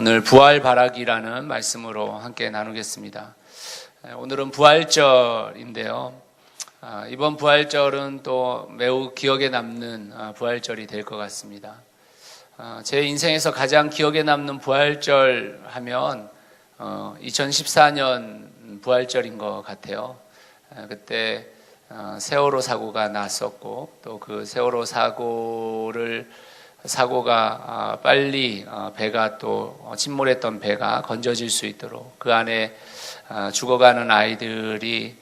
오늘 부활바라기라는 말씀으로 함께 나누겠습니다. 오늘은 부활절인데요. 이번 부활절은 또 매우 기억에 남는 부활절이 될 것 같습니다. 제 인생에서 가장 기억에 남는 부활절 하면 2014년 부활절인 것 같아요. 그때 세월호 사고가 났었고 또 그 세월호 사고가 빨리 배가 또 침몰했던 배가 건져질 수 있도록 그 안에 죽어가는 아이들이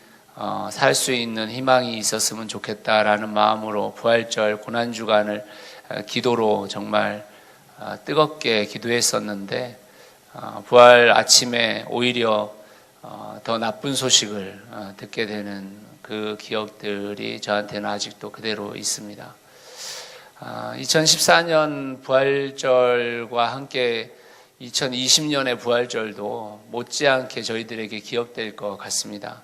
살 수 있는 희망이 있었으면 좋겠다라는 마음으로 부활절 고난주간을 기도로 정말 뜨겁게 기도했었는데 부활 아침에 오히려 더 나쁜 소식을 듣게 되는 그 기억들이 저한테는 아직도 그대로 있습니다. 2014년 부활절과 함께 2020년의 부활절도 못지않게 저희들에게 기억될 것 같습니다.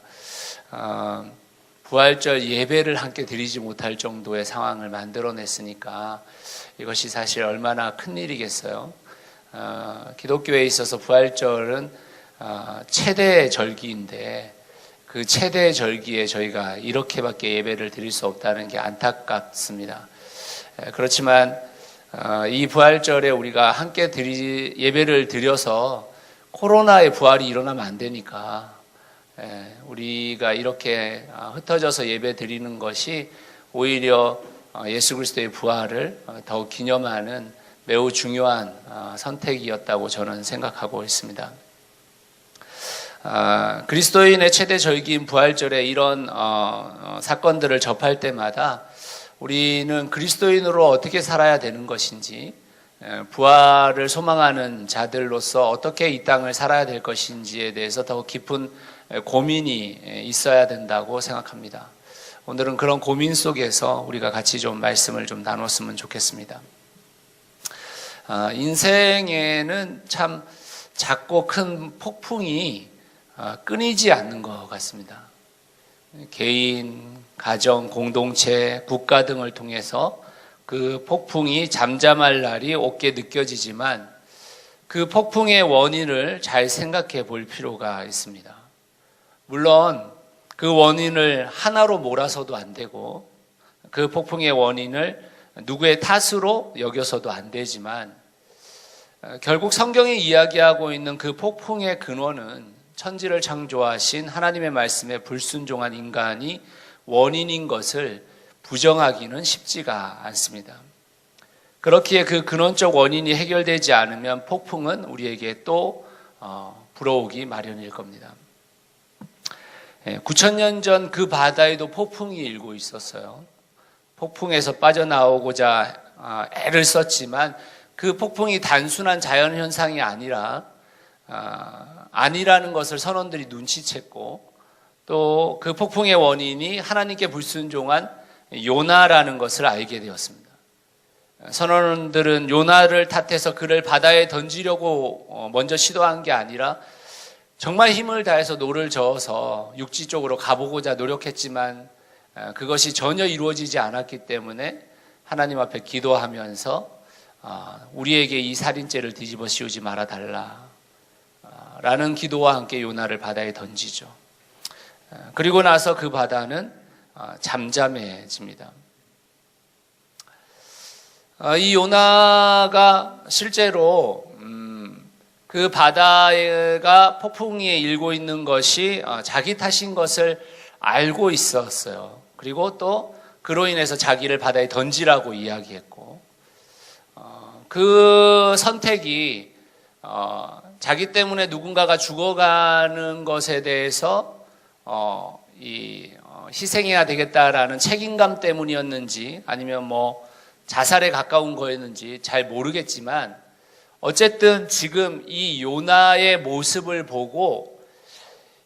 부활절 예배를 함께 드리지 못할 정도의 상황을 만들어냈으니까 이것이 사실 얼마나 큰일이겠어요. 기독교에 있어서 부활절은 최대 절기인데 그 최대 절기에 저희가 이렇게밖에 예배를 드릴 수 없다는 게 안타깝습니다. 그렇지만 이 부활절에 우리가 함께 예배를 드려서 코로나의 부활이 일어나면 안 되니까 우리가 이렇게 흩어져서 예배 드리는 것이 오히려 예수 그리스도의 부활을 더욱 기념하는 매우 중요한 선택이었다고 저는 생각하고 있습니다. 그리스도인의 최대 절기인 부활절에 이런 사건들을 접할 때마다 우리는 그리스도인으로 어떻게 살아야 되는 것인지, 부활을 소망하는 자들로서 어떻게 이 땅을 살아야 될 것인지에 대해서 더 깊은 고민이 있어야 된다고 생각합니다. 오늘은 그런 고민 속에서 우리가 같이 좀 말씀을 좀 나눴으면 좋겠습니다. 인생에는 참 작고 큰 폭풍이 끊이지 않는 것 같습니다. 개인, 가정, 공동체, 국가 등을 통해서 그 폭풍이 잠잠할 날이 오게 느껴지지만 그 폭풍의 원인을 잘 생각해 볼 필요가 있습니다. 물론 그 원인을 하나로 몰아서도 안 되고 그 폭풍의 원인을 누구의 탓으로 여겨서도 안 되지만 결국 성경이 이야기하고 있는 그 폭풍의 근원은 천지를 창조하신 하나님의 말씀에 불순종한 인간이 원인인 것을 부정하기는 쉽지가 않습니다. 그렇기에 그 근원적 원인이 해결되지 않으면 폭풍은 우리에게 또 불어오기 마련일 겁니다. 9,000년 전 그 바다에도 폭풍이 일고 있었어요. 폭풍에서 빠져나오고자 애를 썼지만 그 폭풍이 단순한 자연현상이 아니라는 것을 선원들이 눈치챘고 또 그 폭풍의 원인이 하나님께 불순종한 요나라는 것을 알게 되었습니다. 선원들은 요나를 탓해서 그를 바다에 던지려고 먼저 시도한 게 아니라 정말 힘을 다해서 노를 저어서 육지 쪽으로 가보고자 노력했지만 그것이 전혀 이루어지지 않았기 때문에 하나님 앞에 기도하면서 우리에게 이 살인죄를 뒤집어 씌우지 말아달라 라는 기도와 함께 요나를 바다에 던지죠. 그리고 나서 그 바다는 잠잠해집니다. 이 요나가 실제로 그 바다가 폭풍이 일고 있는 것이 자기 탓인 것을 알고 있었어요. 그리고 또 그로 인해서 자기를 바다에 던지라고 이야기했고 그 선택이 자기 때문에 누군가가 죽어가는 것에 대해서 희생해야 되겠다라는 책임감 때문이었는지 아니면 자살에 가까운 거였는지 잘 모르겠지만 어쨌든 지금 이 요나의 모습을 보고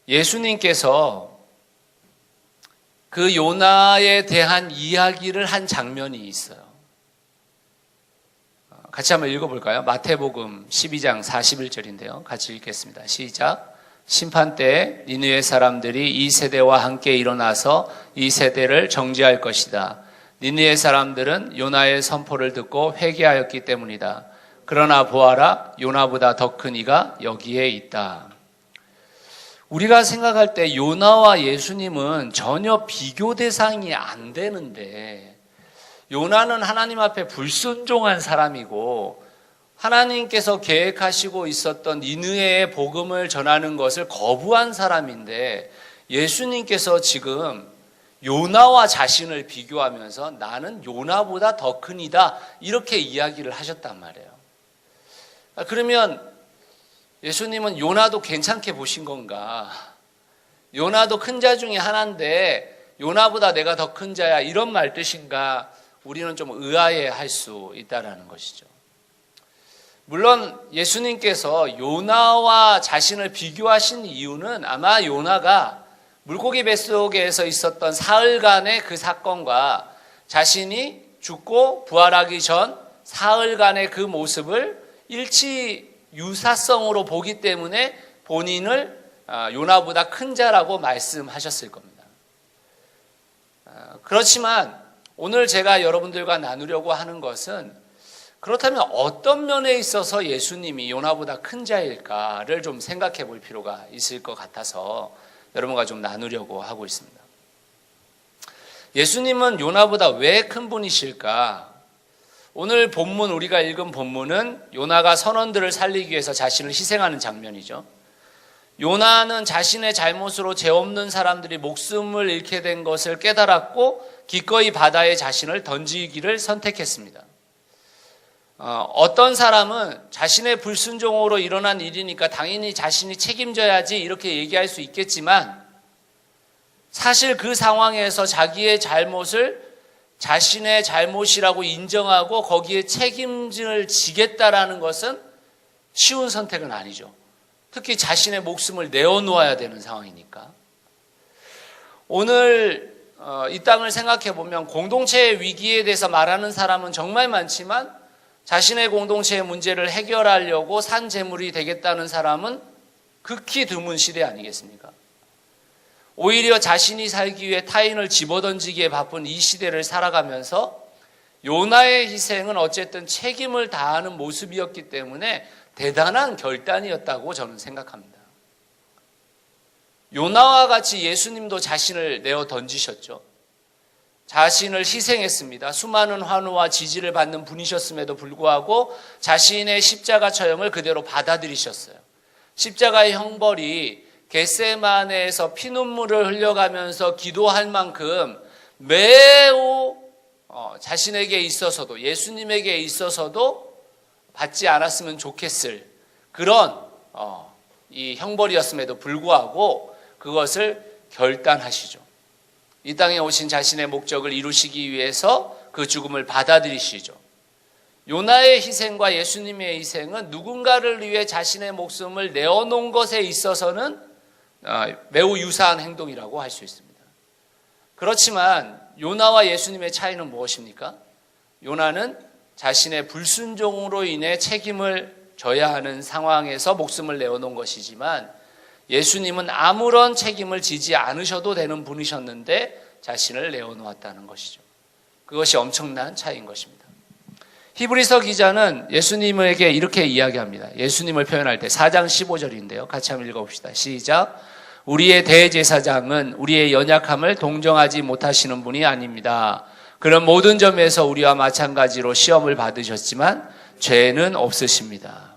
예수님께서 그 요나에 대한 이야기를 한 장면이 있어요. 같이 한번 읽어볼까요? 마태복음 12장 41절인데요. 같이 읽겠습니다. 시작. 심판 때에 니느웨 사람들이 이 세대와 함께 일어나서 이 세대를 정죄할 것이다. 니느웨 사람들은 요나의 선포를 듣고 회개하였기 때문이다. 그러나 보아라, 요나보다 더 큰 이가 여기에 있다. 우리가 생각할 때 요나와 예수님은 전혀 비교 대상이 안 되는데, 요나는 하나님 앞에 불순종한 사람이고 하나님께서 계획하시고 있었던 니느웨의 복음을 전하는 것을 거부한 사람인데, 예수님께서 지금 요나와 자신을 비교하면서 나는 요나보다 더 큰 이다, 이렇게 이야기를 하셨단 말이에요. 그러면 예수님은 요나도 괜찮게 보신 건가? 요나도 큰 자 중에 하나인데 요나보다 내가 더 큰 자야, 이런 말 뜻인가? 우리는 좀 의아해할 수 있다는 것이죠. 물론 예수님께서 요나와 자신을 비교하신 이유는 아마 요나가 물고기 뱃속에서 있었던 사흘간의 그 사건과 자신이 죽고 부활하기 전 사흘간의 그 모습을 일치 유사성으로 보기 때문에 본인을 요나보다 큰 자라고 말씀하셨을 겁니다. 그렇지만 오늘 제가 여러분들과 나누려고 하는 것은, 그렇다면 어떤 면에 있어서 예수님이 요나보다 큰 자일까를 좀 생각해 볼 필요가 있을 것 같아서 여러분과 좀 나누려고 하고 있습니다. 예수님은 요나보다 왜 큰 분이실까? 오늘 본문, 우리가 읽은 본문은 요나가 선원들을 살리기 위해서 자신을 희생하는 장면이죠. 요나는 자신의 잘못으로 죄 없는 사람들이 목숨을 잃게 된 것을 깨달았고 기꺼이 바다에 자신을 던지기를 선택했습니다. 어떤 사람은 자신의 불순종으로 일어난 일이니까 당연히 자신이 책임져야지, 이렇게 얘기할 수 있겠지만, 사실 그 상황에서 자기의 잘못을 자신의 잘못이라고 인정하고 거기에 책임을 지겠다라는 것은 쉬운 선택은 아니죠. 특히 자신의 목숨을 내어놓아야 되는 상황이니까. 오늘 이 땅을 생각해 보면 공동체의 위기에 대해서 말하는 사람은 정말 많지만, 자신의 공동체의 문제를 해결하려고 산 재물이 되겠다는 사람은 극히 드문 시대 아니겠습니까? 오히려 자신이 살기 위해 타인을 집어던지기에 바쁜 이 시대를 살아가면서 요나의 희생은 어쨌든 책임을 다하는 모습이었기 때문에 대단한 결단이었다고 저는 생각합니다. 요나와 같이 예수님도 자신을 내어 던지셨죠. 자신을 희생했습니다. 수많은 환호와 지지를 받는 분이셨음에도 불구하고 자신의 십자가 처형을 그대로 받아들이셨어요. 십자가의 형벌이 겟세마네에서 피눈물을 흘려가면서 기도할 만큼 매우 자신에게 있어서도, 예수님에게 있어서도 받지 않았으면 좋겠을 그런 이 형벌이었음에도 불구하고 그것을 결단하시죠. 이 땅에 오신 자신의 목적을 이루시기 위해서 그 죽음을 받아들이시죠. 요나의 희생과 예수님의 희생은 누군가를 위해 자신의 목숨을 내어놓은 것에 있어서는 매우 유사한 행동이라고 할 수 있습니다. 그렇지만 요나와 예수님의 차이는 무엇입니까? 요나는 자신의 불순종으로 인해 책임을 져야 하는 상황에서 목숨을 내어놓은 것이지만, 예수님은 아무런 책임을 지지 않으셔도 되는 분이셨는데 자신을 내어놓았다는 것이죠. 그것이 엄청난 차이인 것입니다. 히브리서 기자는 예수님에게 이렇게 이야기합니다. 예수님을 표현할 때 4장 15절인데요. 같이 한번 읽어봅시다. 시작. 우리의 대제사장은 우리의 연약함을 동정하지 못하시는 분이 아닙니다. 그런 모든 점에서 우리와 마찬가지로 시험을 받으셨지만 죄는 없으십니다.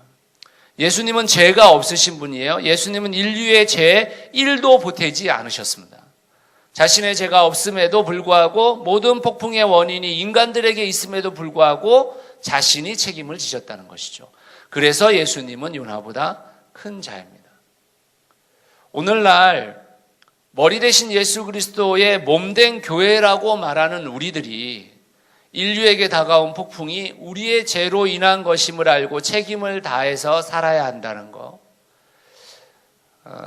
예수님은 죄가 없으신 분이에요. 예수님은 인류의 죄에 1도 보태지 않으셨습니다. 자신의 죄가 없음에도 불구하고 모든 폭풍의 원인이 인간들에게 있음에도 불구하고 자신이 책임을 지셨다는 것이죠. 그래서 예수님은 요나보다 큰 자입니다. 오늘날 머리 대신 예수 그리스도의 몸된 교회라고 말하는 우리들이 인류에게 다가온 폭풍이 우리의 죄로 인한 것임을 알고 책임을 다해서 살아야 한다는 것.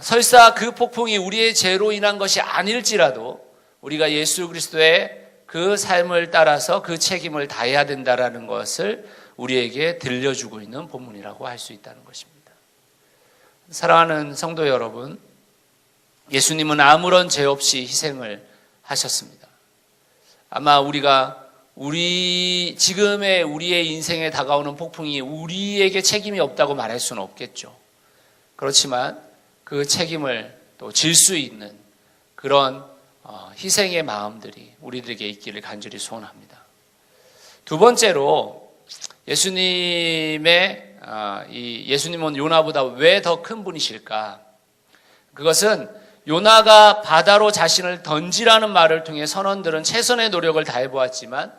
설사 그 폭풍이 우리의 죄로 인한 것이 아닐지라도 우리가 예수 그리스도의 그 삶을 따라서 그 책임을 다해야 된다는 것을 우리에게 들려주고 있는 본문이라고 할 수 있다는 것입니다. 사랑하는 성도 여러분, 예수님은 아무런 죄 없이 희생을 하셨습니다. 아마 우리가 우리의 인생에 다가오는 폭풍이 우리에게 책임이 없다고 말할 수는 없겠죠. 그렇지만 그 책임을 또 질 수 있는 그런 희생의 마음들이 우리들에게 있기를 간절히 소원합니다. 두 번째로 예수님은 요나보다 왜 더 큰 분이실까? 그것은 요나가 바다로 자신을 던지라는 말을 통해 선원들은 최선의 노력을 다해 보았지만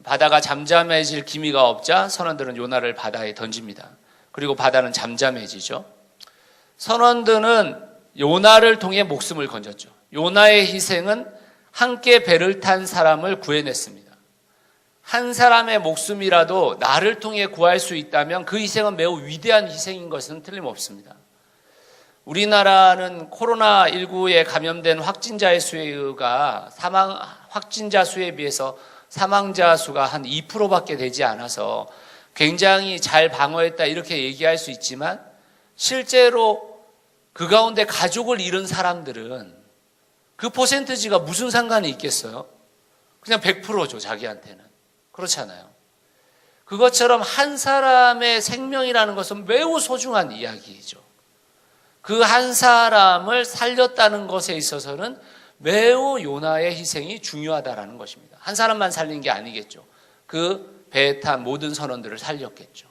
바다가 잠잠해질 기미가 없자 선원들은 요나를 바다에 던집니다. 그리고 바다는 잠잠해지죠. 선원들은 요나를 통해 목숨을 건졌죠. 요나의 희생은 함께 배를 탄 사람을 구해냈습니다. 한 사람의 목숨이라도 나를 통해 구할 수 있다면 그 희생은 매우 위대한 희생인 것은 틀림없습니다. 우리나라는 코로나19에 감염된 확진자의 수가 확진자 수에 비해서 사망자 수가 한 2%밖에 되지 않아서 굉장히 잘 방어했다 이렇게 얘기할 수 있지만 실제로 그 가운데 가족을 잃은 사람들은 그 퍼센티지가 무슨 상관이 있겠어요? 그냥 100%죠, 자기한테는. 그렇잖아요. 그것처럼 한 사람의 생명이라는 것은 매우 소중한 이야기이죠. 그 한 사람을 살렸다는 것에 있어서는 매우 요나의 희생이 중요하다라는 것입니다. 한 사람만 살린 게 아니겠죠. 그 배에 탄 모든 선원들을 살렸겠죠.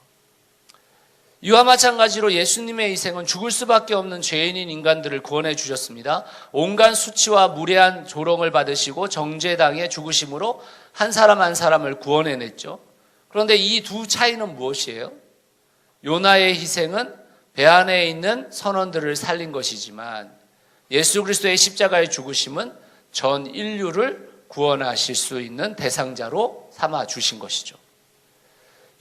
이와 마찬가지로 예수님의 희생은 죽을 수밖에 없는 죄인인 인간들을 구원해 주셨습니다. 온갖 수치와 무례한 조롱을 받으시고 정죄당해 죽으심으로 한 사람 한 사람을 구원해냈죠. 그런데 이 두 차이는 무엇이에요? 요나의 희생은 배 안에 있는 선원들을 살린 것이지만 예수 그리스도의 십자가의 죽으심은 전 인류를 구원하실 수 있는 대상자로 삼아 주신 것이죠.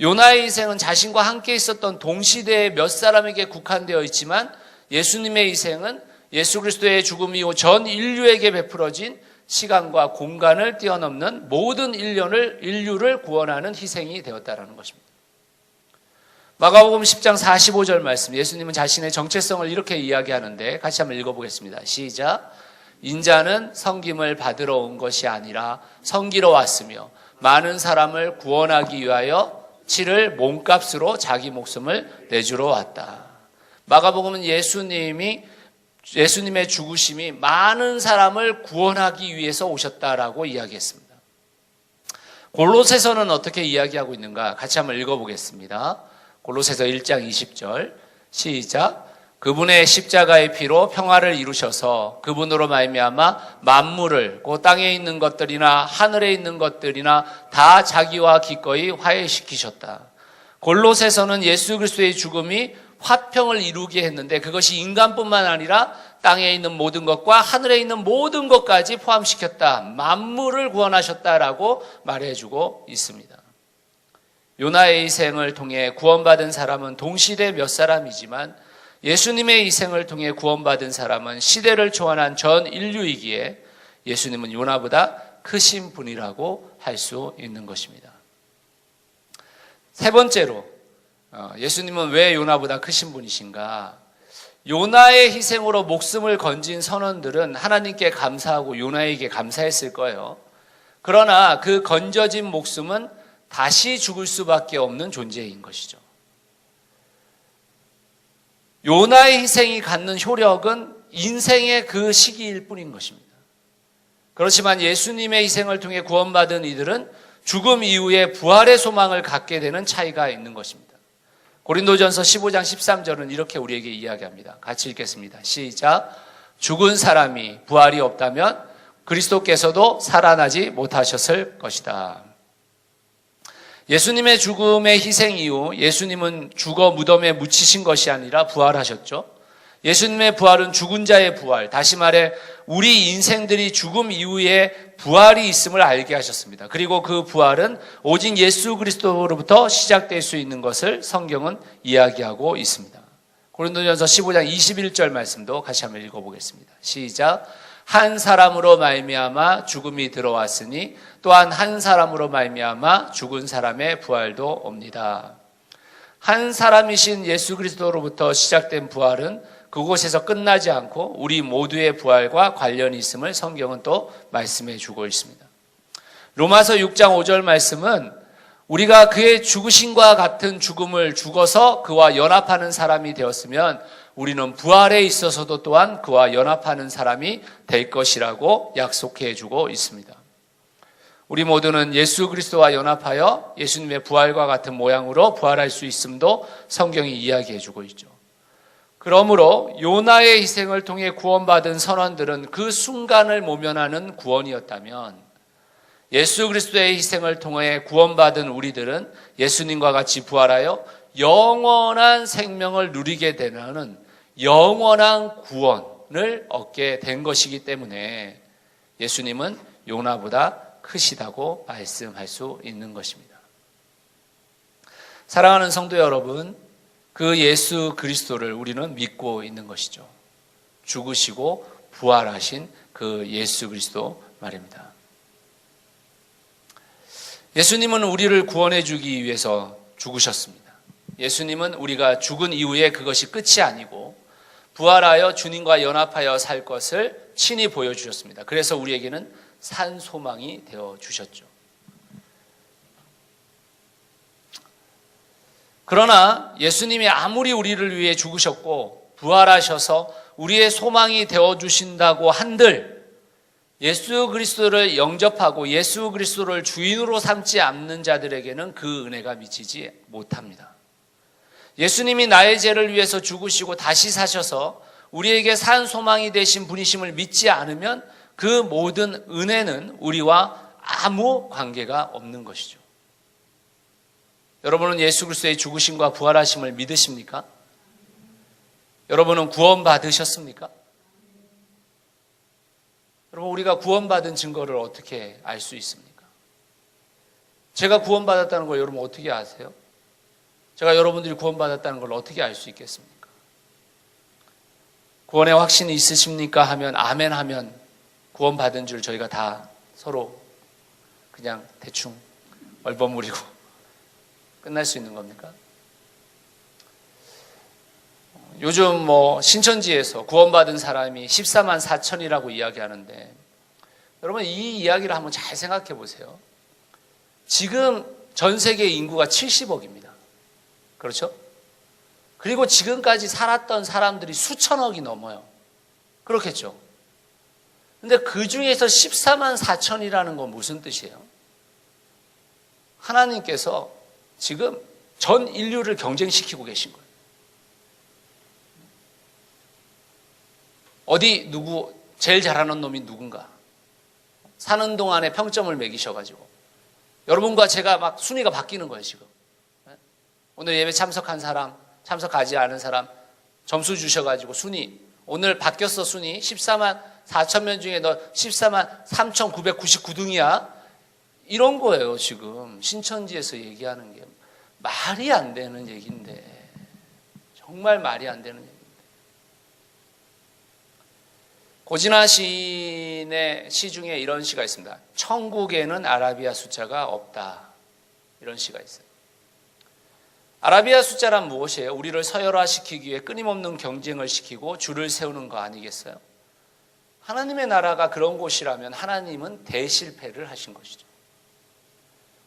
요나의 희생은 자신과 함께 있었던 동시대의 몇 사람에게 국한되어 있지만 예수님의 희생은 예수 그리스도의 죽음 이후 전 인류에게 베풀어진 시간과 공간을 뛰어넘는 모든 인류를 구원하는 희생이 되었다는 것입니다. 마가복음 10장 45절 말씀, 예수님은 자신의 정체성을 이렇게 이야기하는데 같이 한번 읽어보겠습니다. 시작. 인자는 섬김을 받으러 온 것이 아니라 섬기러 왔으며 많은 사람을 구원하기 위하여 치를 몸값으로 자기 목숨을 내주러 왔다. 마가복음은 예수님의 죽으심이 많은 사람을 구원하기 위해서 오셨다라고 이야기했습니다. 골로새서는 어떻게 이야기하고 있는가? 같이 한번 읽어보겠습니다. 골로새서 1장 20절 시작. 그분의 십자가의 피로 평화를 이루셔서 그분으로 말미암아 만물을 그 땅에 있는 것들이나 하늘에 있는 것들이나 다 자기와 기꺼이 화해시키셨다. 골로새서는 예수 그리스도의 죽음이 화평을 이루게 했는데 그것이 인간뿐만 아니라 땅에 있는 모든 것과 하늘에 있는 모든 것까지 포함시켰다. 만물을 구원하셨다라고 말해주고 있습니다. 요나의 희생을 통해 구원받은 사람은 동시대 몇 사람이지만 예수님의 희생을 통해 구원받은 사람은 시대를 초월한 전 인류이기에 예수님은 요나보다 크신 분이라고 할 수 있는 것입니다. 세 번째로 예수님은 왜 요나보다 크신 분이신가? 요나의 희생으로 목숨을 건진 선원들은 하나님께 감사하고 요나에게 감사했을 거예요. 그러나 그 건져진 목숨은 다시 죽을 수밖에 없는 존재인 것이죠. 요나의 희생이 갖는 효력은 인생의 그 시기일 뿐인 것입니다. 그렇지만 예수님의 희생을 통해 구원받은 이들은 죽음 이후에 부활의 소망을 갖게 되는 차이가 있는 것입니다. 고린도전서 15장 13절은 이렇게 우리에게 이야기합니다. 같이 읽겠습니다. 시작. 죽은 사람이 부활이 없다면 그리스도께서도 살아나지 못하셨을 것이다. 예수님의 죽음의 희생 이후 예수님은 죽어 무덤에 묻히신 것이 아니라 부활하셨죠. 예수님의 부활은 죽은 자의 부활, 다시 말해 우리 인생들이 죽음 이후에 부활이 있음을 알게 하셨습니다. 그리고 그 부활은 오직 예수 그리스도로부터 시작될 수 있는 것을 성경은 이야기하고 있습니다. 고린도전서 15장 21절 말씀도 같이 한번 읽어보겠습니다. 시작. 한 사람으로 말미암아 죽음이 들어왔으니 또한 한 사람으로 말미암아 죽은 사람의 부활도 옵니다. 한 사람이신 예수 그리스도로부터 시작된 부활은 그곳에서 끝나지 않고 우리 모두의 부활과 관련이 있음을 성경은 또 말씀해 주고 있습니다. 로마서 6장 5절 말씀은 우리가 그의 죽으심과 같은 죽음을 죽어서 그와 연합하는 사람이 되었으면 우리는 부활에 있어서도 또한 그와 연합하는 사람이 될 것이라고 약속해 주고 있습니다. 우리 모두는 예수 그리스도와 연합하여 예수님의 부활과 같은 모양으로 부활할 수 있음도 성경이 이야기해 주고 있죠. 그러므로 요나의 희생을 통해 구원받은 선원들은 그 순간을 모면하는 구원이었다면 예수 그리스도의 희생을 통해 구원받은 우리들은 예수님과 같이 부활하여 영원한 생명을 누리게 되는 영원한 구원을 얻게 된 것이기 때문에 예수님은 요나보다 크시다고 말씀할 수 있는 것입니다. 사랑하는 성도 여러분, 그 예수 그리스도를 우리는 믿고 있는 것이죠. 죽으시고 부활하신 그 예수 그리스도 말입니다. 예수님은 우리를 구원해 주기 위해서 죽으셨습니다. 예수님은 우리가 죽은 이후에 그것이 끝이 아니고 부활하여 주님과 연합하여 살 것을 친히 보여주셨습니다. 그래서 우리에게는 산 소망이 되어 주셨죠. 그러나 예수님이 아무리 우리를 위해 죽으셨고 부활하셔서 우리의 소망이 되어 주신다고 한들 예수 그리스도를 영접하고 예수 그리스도를 주인으로 삼지 않는 자들에게는 그 은혜가 미치지 못합니다. 예수님이 나의 죄를 위해서 죽으시고 다시 사셔서 우리에게 산 소망이 되신 분이심을 믿지 않으면 그 모든 은혜는 우리와 아무 관계가 없는 것이죠. 여러분은 예수 그리스도의 죽으심과 부활하심을 믿으십니까? 여러분은 구원받으셨습니까? 여러분, 우리가 구원받은 증거를 어떻게 알 수 있습니까? 제가 구원받았다는 걸 여러분 어떻게 아세요? 제가 여러분들이 구원받았다는 걸 어떻게 알 수 있겠습니까? 구원의 확신이 있으십니까? 하면 아멘 하면 구원받은 줄 저희가 다 서로 그냥 대충 얼버무리고 끝날 수 있는 겁니까? 요즘 신천지에서 구원받은 사람이 14만 4천이라고 이야기하는데 여러분 이 이야기를 한번 잘 생각해 보세요. 지금 전 세계 인구가 70억입니다. 그렇죠? 그리고 지금까지 살았던 사람들이 수천억이 넘어요. 그렇겠죠? 근데 그 중에서 14만 4천이라는 건 무슨 뜻이에요? 하나님께서 지금 전 인류를 경쟁시키고 계신 거예요. 어디 누구 제일 잘하는 놈이 누군가 사는 동안에 평점을 매기셔가지고 여러분과 제가 막 순위가 바뀌는 거예요. 지금 오늘 예배 참석한 사람, 참석하지 않은 사람 점수 주셔가지고 순위 오늘 바뀌었어. 순위 14만 4천 명 중에 너 14만 3,999등이야 이런 거예요. 지금 신천지에서 얘기하는 게 말이 안 되는 얘기인데 정말 말이 안 되는 얘기. 고진아 시인의 시 중에 이런 시가 있습니다. 천국에는 아라비아 숫자가 없다. 이런 시가 있어요. 아라비아 숫자란 무엇이에요? 우리를 서열화시키기 위해 끊임없는 경쟁을 시키고 줄을 세우는 거 아니겠어요? 하나님의 나라가 그런 곳이라면 하나님은 대실패를 하신 것이죠.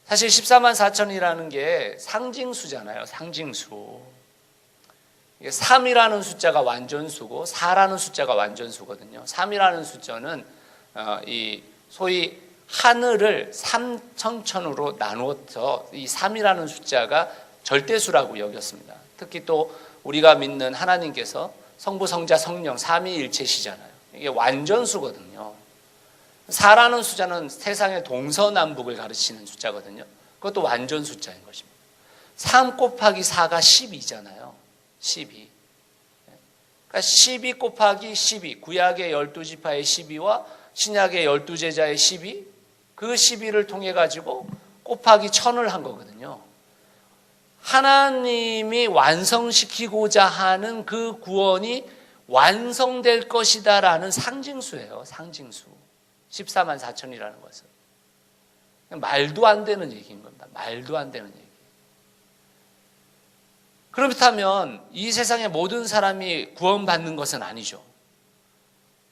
사실 14만 4천이라는 게 상징수잖아요. 상징수. 3이라는 숫자가 완전수고 4라는 숫자가 완전수거든요. 3이라는 숫자는 이 소위 하늘을 3천천으로 나누어서 이 3이라는 숫자가 절대수라고 여겼습니다. 특히 또 우리가 믿는 하나님께서 성부, 성자, 성령 삼위일체시잖아요. 이게 완전수거든요. 4라는 숫자는 세상의 동서남북을 가르치는 숫자거든요. 그것도 완전 숫자인 것입니다. 3 곱하기 4가 12잖아요. 12. 그러니까 12 곱하기 12. 구약의 12지파의 12와 신약의 12제자의 12. 그 12를 통해 가지고 곱하기 1000을 한 거거든요. 하나님이 완성시키고자 하는 그 구원이 완성될 것이다라는 상징수예요. 상징수. 14만 4천이라는 것은. 말도 안 되는 얘기인 겁니다. 말도 안 되는 얘기. 그렇다면 이 세상의 모든 사람이 구원받는 것은 아니죠.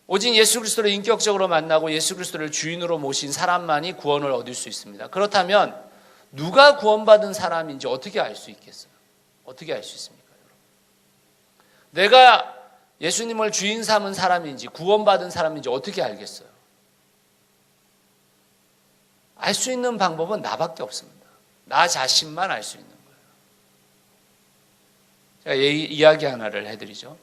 오직 예수 그리스도를 인격적으로 만나고 예수 그리스도를 주인으로 모신 사람만이 구원을 얻을 수 있습니다. 그렇다면 누가 구원받은 사람인지 어떻게 알 수 있겠어요? 어떻게 알 수 있습니까, 여러분? 내가 예수님을 주인 삼은 사람인지 구원받은 사람인지 어떻게 알겠어요? 알 수 있는 방법은 나밖에 없습니다. 나 자신만 알 수 있는 거예요. 제가 이야기 하나를 해드리죠.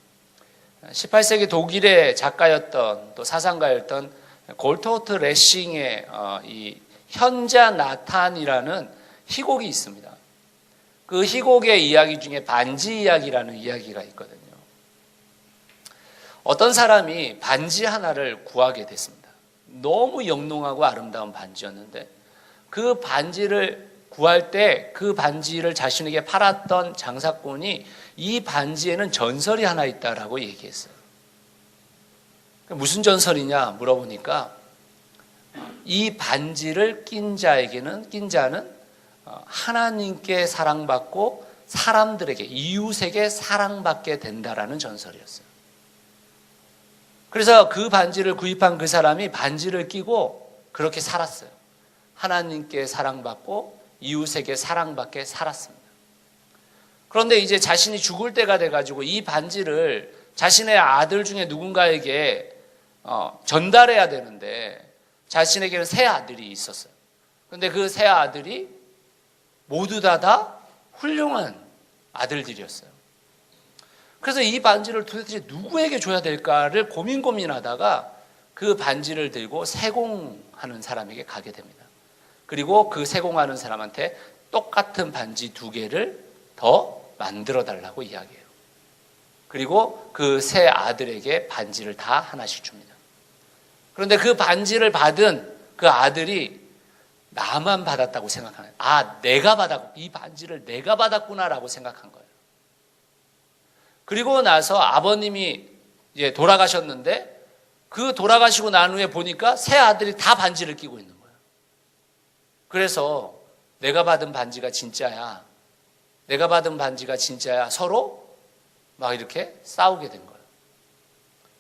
18세기 독일의 작가였던 또 사상가였던 골토트 레싱의 이 현자 나탄이라는 희곡이 있습니다. 그 희곡의 이야기 중에 반지 이야기라는 이야기가 있거든요. 어떤 사람이 반지 하나를 구하게 됐습니다. 너무 영롱하고 아름다운 반지였는데 그 반지를 구할 때 그 반지를 자신에게 팔았던 장사꾼이 이 반지에는 전설이 하나 있다라고 얘기했어요. 무슨 전설이냐 물어보니까 이 반지를 낀 자는 하나님께 사랑받고 사람들에게 이웃에게 사랑받게 된다라는 전설이었어요. 그래서 그 반지를 구입한 그 사람이 반지를 끼고 그렇게 살았어요. 하나님께 사랑받고 이웃에게 사랑받게 살았습니다. 그런데 이제 자신이 죽을 때가 돼가지고 이 반지를 자신의 아들 중에 누군가에게 전달해야 되는데 자신에게는 세 아들이 있었어요. 그런데 그 세 아들이 모두 다 훌륭한 아들들이었어요. 그래서 이 반지를 도대체 누구에게 줘야 될까를 고민하다가 그 반지를 들고 세공하는 사람에게 가게 됩니다. 그리고 그 세공하는 사람한테 똑같은 반지 2개를 더 만들어 달라고 이야기해요. 그리고 그 세 아들에게 반지를 다 하나씩 줍니다. 그런데 그 반지를 받은 그 아들이 나만 받았다고 생각하는 거예요. 이 반지를 내가 받았구나라고 생각한 거예요. 그리고 나서 아버님이 이제 돌아가셨는데 그 돌아가시고 난 후에 보니까 세 아들이 다 반지를 끼고 있는 거예요. 그래서 내가 받은 반지가 진짜야. 내가 받은 반지가 진짜야. 서로 막 이렇게 싸우게 된 거예요.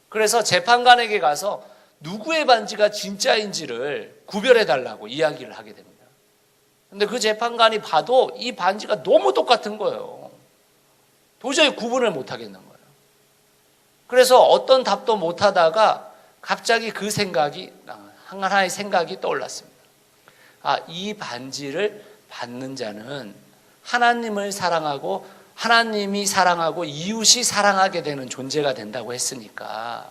그래서 재판관에게 가서 누구의 반지가 진짜인지를 구별해 달라고 이야기를 하게 됩니다. 그런데 그 재판관이 봐도 이 반지가 너무 똑같은 거예요. 도저히 구분을 못 하겠는 거예요. 그래서 어떤 답도 못 하다가 갑자기 그 생각이, 하나의 생각이 떠올랐습니다. 이 반지를 받는 자는 하나님을 사랑하고 하나님이 사랑하고 이웃이 사랑하게 되는 존재가 된다고 했으니까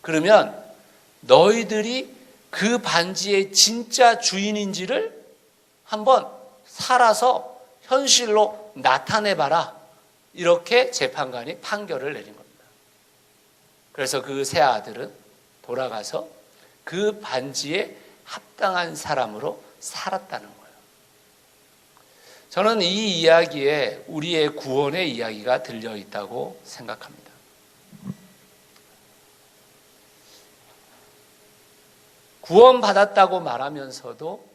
그러면 너희들이 그 반지의 진짜 주인인지를 한번 살아서 현실로 나타내봐라. 이렇게 재판관이 판결을 내린 겁니다. 그래서 그 세 아들은 돌아가서 그 반지에 합당한 사람으로 살았다는 거예요. 저는 이 이야기에 우리의 구원의 이야기가 들려있다고 생각합니다. 구원받았다고 말하면서도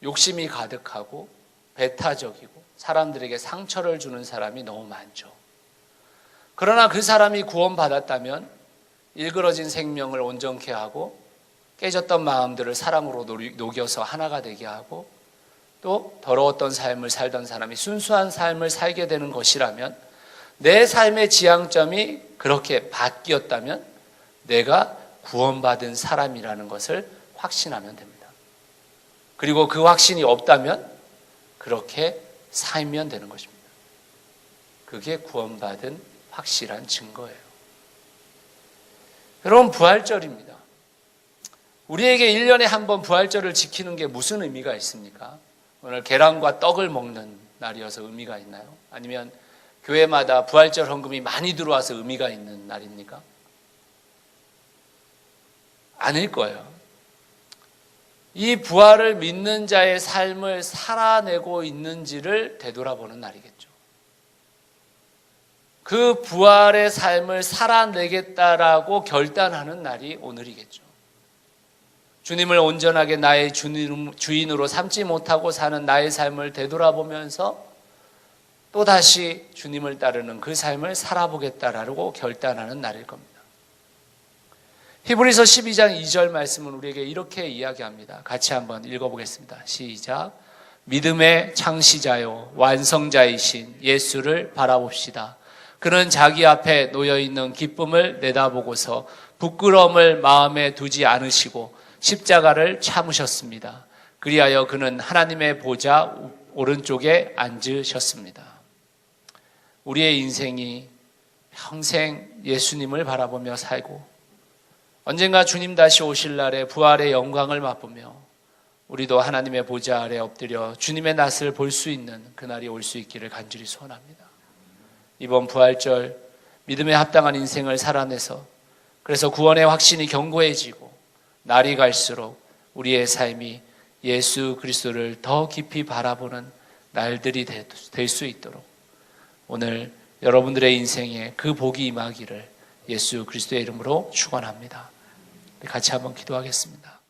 욕심이 가득하고 배타적이고 사람들에게 상처를 주는 사람이 너무 많죠. 그러나 그 사람이 구원받았다면 일그러진 생명을 온전케 하고 깨졌던 마음들을 사랑으로 녹여서 하나가 되게 하고 또 더러웠던 삶을 살던 사람이 순수한 삶을 살게 되는 것이라면 내 삶의 지향점이 그렇게 바뀌었다면 내가 구원받은 사람이라는 것을 확신하면 됩니다. 그리고 그 확신이 없다면 그렇게 살면 되는 것입니다. 그게 구원받은 확실한 증거예요. 여러분, 부활절입니다. 우리에게 1년에 한 번 부활절을 지키는 게 무슨 의미가 있습니까? 오늘 계란과 떡을 먹는 날이어서 의미가 있나요? 아니면 교회마다 부활절 헌금이 많이 들어와서 의미가 있는 날입니까? 아닐 거예요. 이 부활을 믿는 자의 삶을 살아내고 있는지를 되돌아보는 날이겠죠. 그 부활의 삶을 살아내겠다라고 결단하는 날이 오늘이겠죠. 주님을 온전하게 나의 주인으로 삼지 못하고 사는 나의 삶을 되돌아보면서 또다시 주님을 따르는 그 삶을 살아보겠다라고 결단하는 날일 겁니다. 히브리서 12장 2절 말씀은 우리에게 이렇게 이야기합니다. 같이 한번 읽어보겠습니다. 시작. 믿음의 창시자요 완성자이신 예수를 바라봅시다. 그는 자기 앞에 놓여있는 기쁨을 내다보고서 부끄러움을 마음에 두지 않으시고 십자가를 참으셨습니다. 그리하여 그는 하나님의 보좌 오른쪽에 앉으셨습니다. 우리의 인생이 평생 예수님을 바라보며 살고 언젠가 주님 다시 오실 날에 부활의 영광을 맛보며 우리도 하나님의 보좌 아래 엎드려 주님의 낯을 볼 수 있는 그날이 올 수 있기를 간절히 소원합니다. 이번 부활절 믿음에 합당한 인생을 살아내서 그래서 구원의 확신이 견고해지고 날이 갈수록 우리의 삶이 예수 그리스도를 더 깊이 바라보는 날들이 될 수 있도록 오늘 여러분들의 인생에 그 복이 임하기를 예수 그리스도의 이름으로 축원합니다. 같이 한번 기도하겠습니다.